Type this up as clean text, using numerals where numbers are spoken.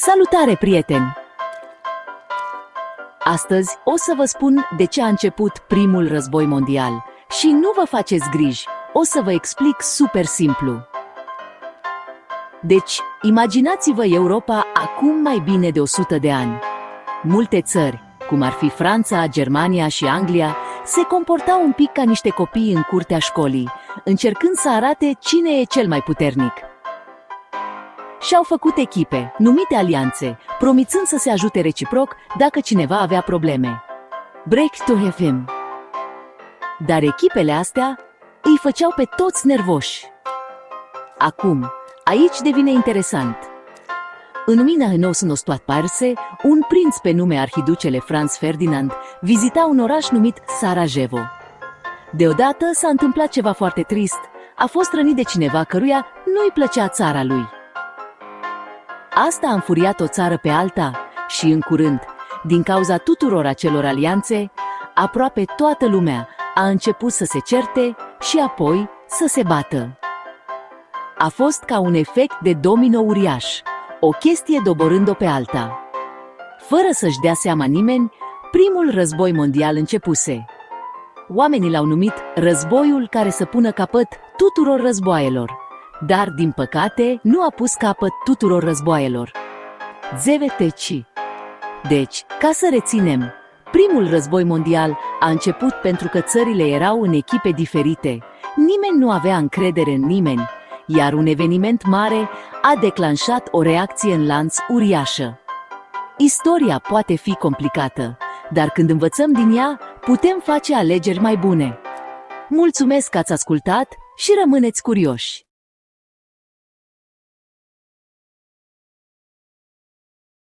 Salutare, prieteni! Astăzi o să vă spun de ce a început primul război mondial și nu vă faceți griji, o să vă explic super simplu. Deci, imaginați-vă Europa acum mai bine de 100 de ani. Multe țări, cum ar fi Franța, Germania și Anglia, se comportau un pic ca niște copii în curtea școlii, încercând să arate cine e cel mai puternic. Și-au făcut echipe, numite alianțe, promițând să se ajute reciproc dacă cineva avea probleme. Break to heaven. Dar echipele astea îi făceau pe toți nervoși. Acum, aici devine interesant. În 1914, un prinț pe nume arhiducele Franz Ferdinand vizita un oraș numit Sarajevo. Deodată s-a întâmplat ceva foarte trist. A fost rănit de cineva căruia nu-i plăcea țara lui. Asta a înfuriat o țară pe alta și, în curând, din cauza tuturor acelor alianțe, aproape toată lumea a început să se certe și apoi să se bată. A fost ca un efect de domino uriaș, o chestie doborând-o pe alta. Fără să-și dea seama nimeni, primul război mondial începuse. Oamenii l-au numit războiul care să pună capăt tuturor războaielor, dar, din păcate, nu a pus capăt tuturor războaielor. ZVTC. Deci, ca să reținem, primul război mondial a început pentru că țările erau în echipe diferite, nimeni nu avea încredere în nimeni, iar un eveniment mare a declanșat o reacție în lanț uriașă. Istoria poate fi complicată, dar când învățăm din ea, putem face alegeri mai bune. Mulțumesc că ați ascultat și rămâneți curioși!